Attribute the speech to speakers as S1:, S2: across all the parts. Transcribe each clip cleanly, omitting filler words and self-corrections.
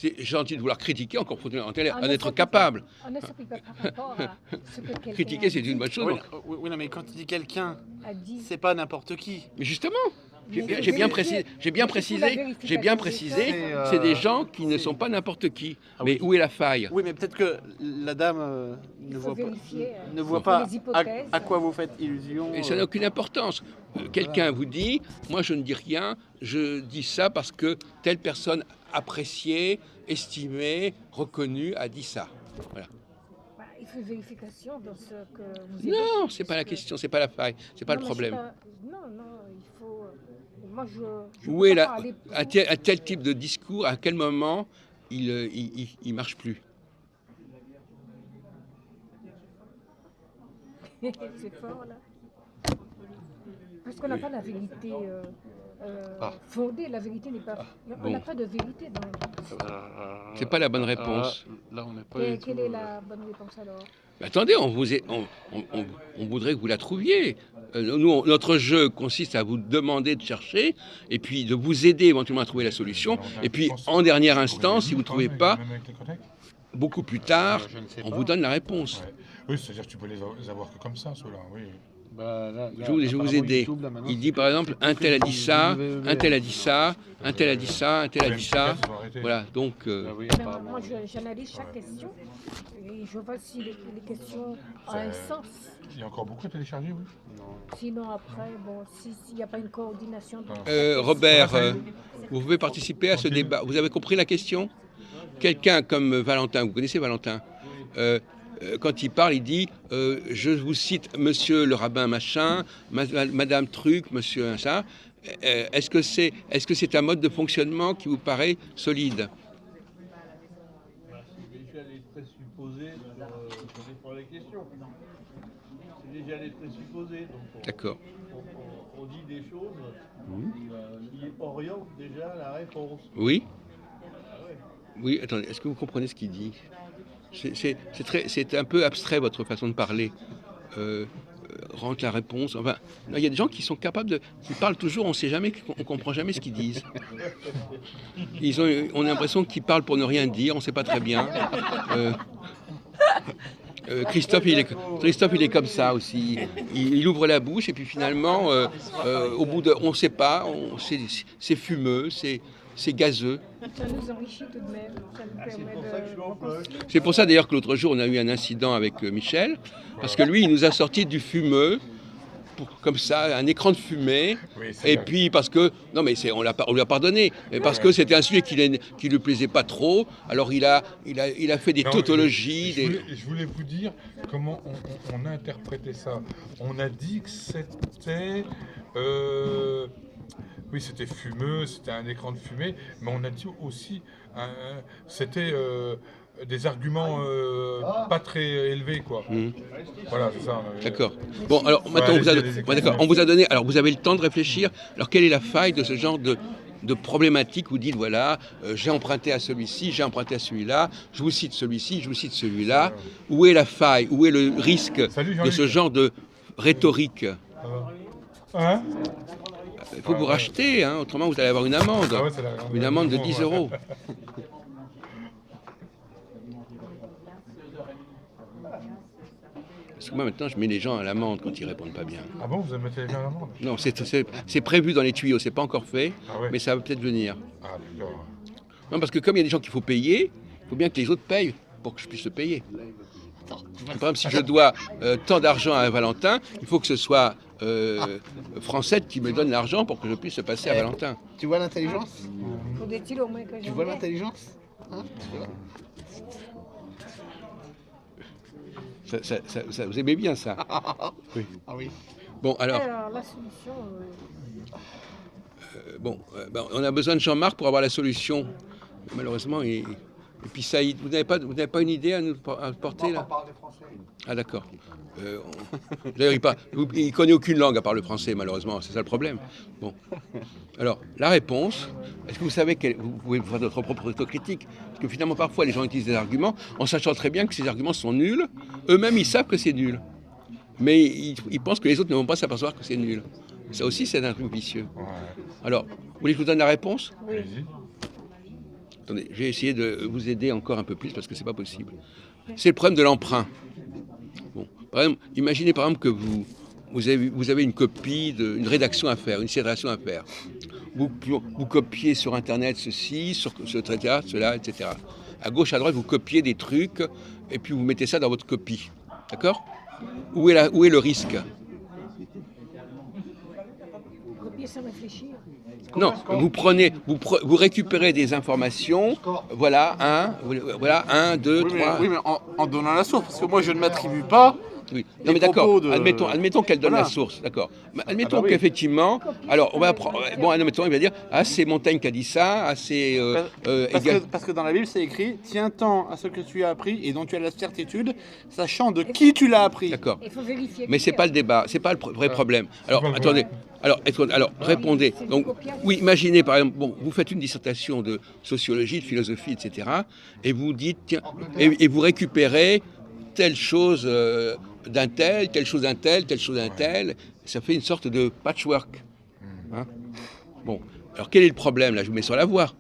S1: C'est gentil de vouloir critiquer, encore faut-il en être
S2: En
S1: capable.
S2: ne s'applique pas par rapport à ce que quelqu'un
S1: Critiquer, c'est une bonne chose.
S3: Oui, non, mais quand il dit quelqu'un,
S2: a dit.
S3: c'est pas n'importe qui.
S1: Mais justement,
S2: Mais il faut
S1: j'ai bien
S2: vérifier.
S1: précisé, j'ai bien
S2: Mais c'est pour la
S1: précisé,
S2: vérification des
S3: faits.
S1: c'est des gens qui ne
S3: c'est-
S1: sont pas n'importe qui.
S3: Ah
S1: Mais
S3: oui.
S1: où est la faille?
S3: Oui, mais peut-être que la dame ne
S2: faut
S3: voit pas,
S2: vérifier,
S3: ne voit
S2: faut
S3: pas
S2: les hypothèses.
S3: à quoi vous faites illusion.
S1: Et ça n'a aucune importance. Quelqu'un vous dit, moi je ne dis rien, je dis ça parce que telle personne appréciée, estimée, reconnue a dit ça. Voilà.
S2: Bah, il faut vérification dans ce que vous
S1: Non,
S2: évoquez,
S1: c'est pas la
S2: puisque-
S1: question, c'est pas la faille, c'est pas
S2: Non,
S1: le
S2: mais
S1: problème.
S2: Non, il faut. Moi, je
S1: Où
S2: peux
S1: est
S2: pas
S1: la,
S2: parler pour-
S1: à tel type de discours, à quel moment il marche plus?
S2: C'est fort, là. Parce qu'on n'a pas la vérité fondée. La vérité n'est pas. On
S1: Bon.
S2: n'a pas de vérité dans.
S1: C'est pas la bonne réponse.
S3: Là, on n'est pas.
S2: Quelle est la bonne réponse alors?
S1: Mais attendez, on voudrait que vous la trouviez. Notre jeu consiste à vous demander de chercher et puis de vous aider éventuellement à trouver la solution. Et puis, en dernière instance, si vous ne trouvez pas, beaucoup plus tard,
S3: Je ne sais
S1: on
S3: pas.
S1: vous donne la réponse.
S4: Ouais. Oui, c'est-à-dire que tu peux les avoir que comme ça, ceux-là, oui.
S3: Bah, là,
S1: Je vais vous aider.
S3: YouTube, là, maintenant,
S1: Il dit par exemple, un tel a dit ça, un tel a dit ça, un tel a dit ça, un tel a dit ça. Voilà, donc
S3: Ah oui,
S2: Mais
S3: apparemment.
S2: moi, j'analyse chaque question et je vois si les questions ont un sens.
S4: Il y a encore beaucoup à télécharger, oui.
S2: Sinon, après, bon, s'il n'y a pas une coordination.
S1: Robert, vous pouvez participer à ce débat. Vous avez compris la question? Quelqu'un comme Valentin, vous connaissez Valentin, quand il parle, il dit je vous cite monsieur le rabbin machin, madame truc, monsieur ça. Est-ce que c'est un mode de fonctionnement qui vous paraît solide?
S5: C'est déjà les présupposés ça dépend des questions. C'est déjà les présupposés. Donc
S1: D'accord.
S5: on dit des choses qui orientent déjà la réponse.
S1: Oui.
S5: Ah ouais.
S1: Oui, attendez, est-ce que vous comprenez ce qu'il dit? C'est un peu abstrait votre façon de parler. Rentre la réponse. Enfin, il y a des gens qui sont capables de. Qui parlent toujours, on sait jamais, on comprend jamais ce qu'ils disent. On a l'impression qu'ils parlent pour ne rien dire, on ne sait pas très bien. Christophe, il est comme ça aussi. Il ouvre la bouche et puis finalement, au bout de, on ne sait pas, c'est fumeux, c'est gazeux.
S2: Ça nous enrichit tout de même. Ça nous permet de reconstruire.
S1: C'est pour ça d'ailleurs que l'autre jour on a eu un incident avec Michel, parce que lui il nous a sorti du fumeux, comme ça, un écran de fumée,
S4: Oui, c'est
S1: et
S4: vrai.
S1: puis parce que, non mais on lui a pardonné, mais parce que c'était un sujet qui lui plaisait pas trop, alors il a fait des
S4: Non,
S1: tautologies,
S4: je voulais vous dire comment on a interprété ça. On a dit que c'était... oui, c'était fumeux, c'était un écran de fumée, mais on a dit aussi c'était des arguments pas très élevés, quoi. Voilà, c'est ça.
S1: D'accord. Bon, alors maintenant, on vous a donné. Alors, vous avez le temps de réfléchir. Alors, quelle est la faille de ce genre de problématique? Vous dites voilà, j'ai emprunté à celui-ci, j'ai emprunté à celui-là, je vous cite celui-ci, je vous cite celui-là. Où est la faille? Où est le risque
S4: Salut,
S1: de
S4: Jean-Luc.
S1: ce genre de rhétorique?
S4: Hein?
S1: Il faut vous racheter, hein, autrement vous allez avoir une amende.
S4: Ah ouais, c'est la-
S1: Une amende de 10 euros. Parce que moi maintenant je mets les gens à l'amende quand ils répondent pas bien.
S4: Ah bon, vous avez mettez les mains à l'amende?
S1: Non, c'est prévu dans les tuyaux, c'est pas encore fait,
S4: Ah ouais.
S1: mais ça va peut-être venir.
S4: Ah d'accord.
S1: Non, parce que comme il y a des gens qu'il faut payer, il faut bien que les autres payent pour que je puisse le payer. Par exemple, si je dois tant d'argent à Valentin, il faut que ce soit Francette qui me donne l'argent pour que je puisse le passer à Valentin.
S3: Tu vois l'intelligence?
S2: Faudrait-il au moins que
S3: Tu
S2: j'en
S3: vois
S2: ai?
S3: l'intelligence? Hein?
S1: Vous aimez bien ça? Oui.
S3: Ah oui.
S1: Bon, alors,
S2: Alors, la solution,
S1: on a besoin de Jean-Marc pour avoir la solution. Malheureusement, et puis Saïd, vous n'avez pas une idée à nous apporter là? Ah d'accord. D'ailleurs, il ne connaît aucune langue à part le français, malheureusement, c'est ça le problème. Bon. Alors, la réponse, est-ce que vous savez que vous pouvez faire votre propre autocritique? Parce que finalement, parfois, les gens utilisent des arguments en sachant très bien que ces arguments sont nuls. Eux-mêmes, ils savent que c'est nul. Mais ils pensent que les autres ne vont pas s'apercevoir que c'est nul. Ça aussi, c'est un truc vicieux.
S4: Ouais.
S1: Alors, vous voulez que je vous donne la réponse?
S2: oui.
S4: Allez-y.
S1: Attendez, j'ai essayé de vous aider encore un peu plus parce que c'est pas possible. C'est le problème de l'emprunt. Bon, par exemple, imaginez par exemple que vous avez une copie, une rédaction à faire, une dissertation à faire. Vous copiez sur Internet ceci, sur cela, etc. À gauche, à droite, vous copiez des trucs et puis vous mettez ça dans votre copie. D'accord ? Où est le risque ?
S2: Copier sans réfléchir.
S1: Non, vous récupérez des informations, voilà, 1, 2, 3.
S3: Oui, mais en donnant la source, parce que moi je ne m'attribue pas.
S1: Oui.
S3: Les
S1: Non mais d'accord,
S3: propos de-
S1: admettons qu'elle donne
S3: Voilà.
S1: la source, d'accord. Mais admettons
S3: oui.
S1: qu'effectivement, alors on va prendre, bon, admettons, il va dire, ah c'est Montaigne qui a dit ça, ah c'est
S3: Parce que dans la Bible c'est écrit, tiens-tant à ce que tu as appris et dont tu as la certitude, sachant de qui tu l'as appris.
S1: D'accord.
S2: Il faut vérifier.
S1: Mais c'est pas le débat, c'est pas le vrai problème. Alors
S4: pas le
S1: attendez, alors répondez. Donc oui, imaginez par exemple, bon, vous faites une dissertation de sociologie, de philosophie, etc. Et vous dites, tiens, et vous récupérez telle chose d'un tel, telle chose d'un tel, telle chose d'un tel. Ça fait une sorte de patchwork. Hein. Bon, alors quel est le problème là? Je vous mets sur la voie.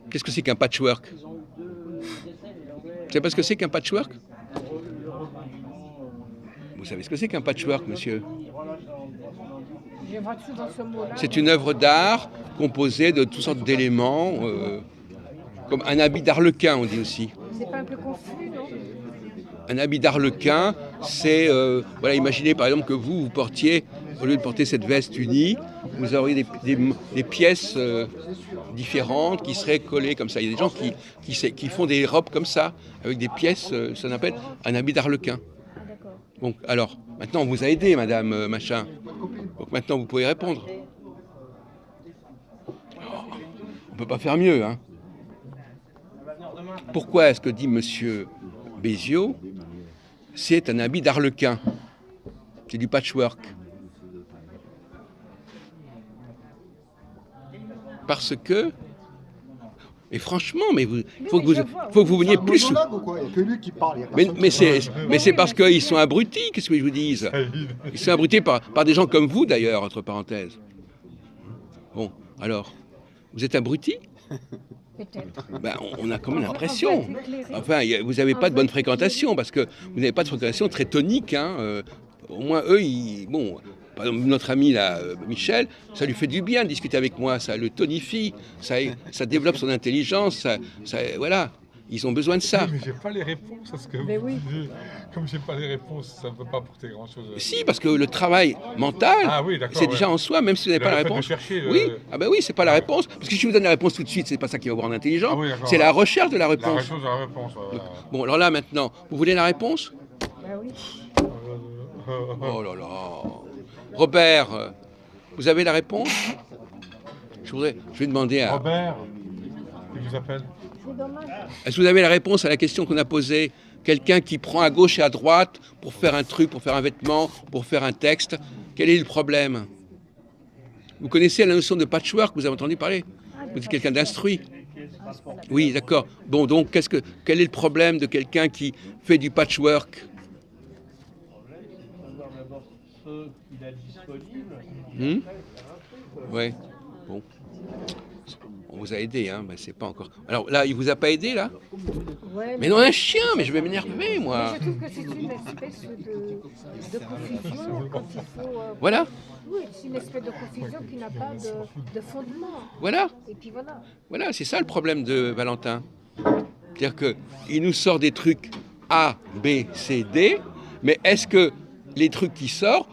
S1: Qu'est-ce que c'est qu'un patchwork? Vous savez pas ce que c'est qu'un patchwork? Vous savez ce que c'est qu'un patchwork, monsieur?
S2: Je vois souvent ce mot-là.
S1: C'est une œuvre d'art composée de toutes sortes d'éléments, comme un habit d'arlequin, on dit aussi.
S2: C'est pas un peu confus, non?
S1: Un habit d'arlequin, c'est, voilà, imaginez par exemple que vous portiez, au lieu de porter cette veste unie, vous auriez des pièces différentes qui seraient collées comme ça. Il y a des gens qui font des robes comme ça, avec des pièces, ça s'appelle un habit d'arlequin.
S2: Ah, d'accord.
S1: Bon, alors, maintenant on vous a aidé, madame machin. Donc maintenant vous pouvez répondre. On ne peut pas faire mieux, hein. Pourquoi est-ce que dit monsieur Béziot, c'est un habit d'arlequin? C'est du patchwork. Parce que, et franchement, mais il faut que vous veniez plus.
S6: Il n'y a que lui qui parle. Il y a personne
S1: Mais c'est parce qu'ils sont abrutis, qu'est-ce que je vous dis? Ils sont abrutis par des gens comme vous d'ailleurs, entre parenthèses. Bon, alors, vous êtes abrutis?
S2: Peut-être.
S1: Ben, on a quand même l'impression. Enfin, vous n'avez pas de bonne fréquentation, parce que vous n'avez pas de fréquentation très tonique. Hein. Au moins, eux, bon, par exemple, notre ami là, Michel, ça lui fait du bien de discuter avec moi, ça le tonifie, ça développe son intelligence, voilà. Ils ont besoin de ça.
S4: Mais j'ai pas les réponses à ce que
S2: Mais
S4: vous
S2: oui.
S4: disiez. Comme j'ai pas les réponses, ça ne peut pas apporter grand-chose.
S1: Si, parce que le travail mental,
S4: Ah oui, d'accord,
S1: c'est déjà
S4: ouais.
S1: en soi, même si vous n'avez pas la
S4: Le fait de
S1: réponse.
S4: chercher,
S1: Oui, ah ben oui, c'est pas la réponse. Parce que si je vous donne la réponse tout de suite, c'est pas ça qui va vous rendre intelligent.
S4: Ah oui, d'accord.
S1: C'est la recherche de la
S4: La
S1: réponse.
S4: réponse à la réponse. Voilà.
S1: Bon, alors là maintenant, vous voulez la réponse?
S2: Ben oui.
S1: Oh là là. Robert, vous avez la réponse? Je vais demander à...
S4: Robert, il vous appelle.
S2: C'est dommage.
S1: Est-ce que vous avez la réponse à la question qu'on a posée? Quelqu'un qui prend à gauche et à droite pour faire un truc, pour faire un vêtement, pour faire un texte. Quel est le problème? Vous connaissez la notion de patchwork, vous avez entendu parler? Vous êtes quelqu'un d'instruit. Oui, d'accord. Bon, donc, quel est le problème de quelqu'un qui fait du patchwork?
S5: Savoir d'abord ce qu'il a disponible.
S1: Ouais. Bon. On vous a aidé, hein, mais c'est pas encore. Alors là, il vous a pas aidé, là?
S2: Ouais,
S1: Mais non, un chien, mais je vais m'énerver, moi.
S2: je trouve que c'est une espèce de confusion quand il faut.
S1: Voilà,
S2: Oui, c'est une espèce de confusion qui n'a pas de fondement.
S1: voilà.
S2: Et puis voilà.
S1: Voilà, c'est ça le problème de Valentin. C'est-à-dire qu'il nous sort des trucs A, B, C, D, mais est-ce que les trucs qui sortent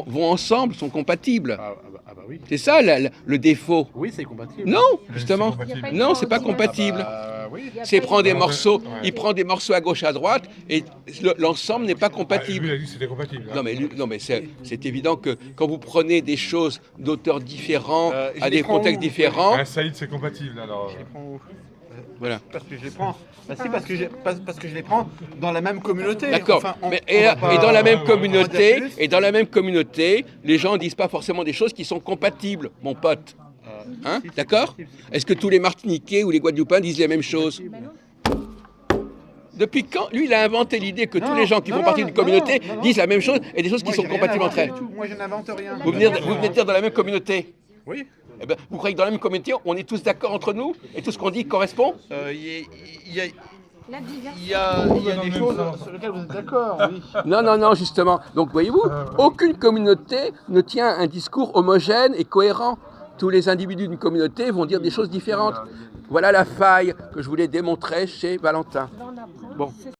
S1: vont ensemble, sont compatibles?
S3: Ah bah oui.
S1: C'est ça le défaut.
S3: Oui, c'est compatible.
S1: Non, justement.
S4: C'est compatible.
S1: Non, c'est pas compatible.
S3: Oui.
S2: Il y a
S1: C'est
S2: pas
S1: prendre des
S2: de-
S1: morceaux,
S4: Ouais.
S1: il prend des morceaux à gauche, à droite, et l'ensemble n'est pas
S4: Ah, lui,
S1: compatible.
S4: il a dit que c'était compatible. hein.
S1: Non, mais c'est évident que quand vous prenez des choses d'auteurs différents,
S3: Je
S1: à
S3: les
S1: des
S3: prends
S1: contextes
S3: où
S1: différents,
S4: Ah, Saïd, c'est compatible, alors.
S3: Je les prends où
S1: voilà.
S3: Parce que je les prends. Bah si, parce que je les prends dans la même communauté.
S1: D'accord.
S3: Enfin,
S1: Et
S3: va pas-
S1: dans la même
S3: on va
S1: communauté,
S3: dire plus.
S1: les gens ne disent pas forcément des choses qui sont compatibles, mon pote. Hein,
S3: si,
S1: d'accord?
S3: si, si.
S1: Est-ce que tous les Martiniquais ou les Guadeloupéens disent la même chose?
S2: Ben non.
S1: Depuis quand? Lui, il a inventé l'idée que
S3: Non,
S1: tous les gens qui
S3: non,
S1: font partie
S3: non,
S1: d'une communauté
S3: non, non.
S1: disent la même chose et des choses qui
S3: Moi,
S1: sont
S3: j'ai rien
S1: compatibles entre
S3: inventé
S1: elles.
S3: du tout. Moi, je n'invente rien.
S1: Vous venez de dire dans la même communauté.
S3: Oui.
S1: Eh ben, vous croyez que dans la même communauté, on est tous d'accord entre nous et tout ce qu'on dit correspond?
S3: Il y a,
S2: La diversité.
S3: il y a
S4: dans le
S3: des
S4: même
S3: choses
S4: sens.
S3: sur lesquelles vous êtes d'accord, oui.
S1: Non, justement. Donc, voyez-vous, aucune communauté ne tient un discours homogène et cohérent. Tous les individus d'une communauté vont dire des choses différentes. Voilà la faille que je voulais démontrer chez Valentin.
S2: On apprend.
S1: Bon.
S2: C'est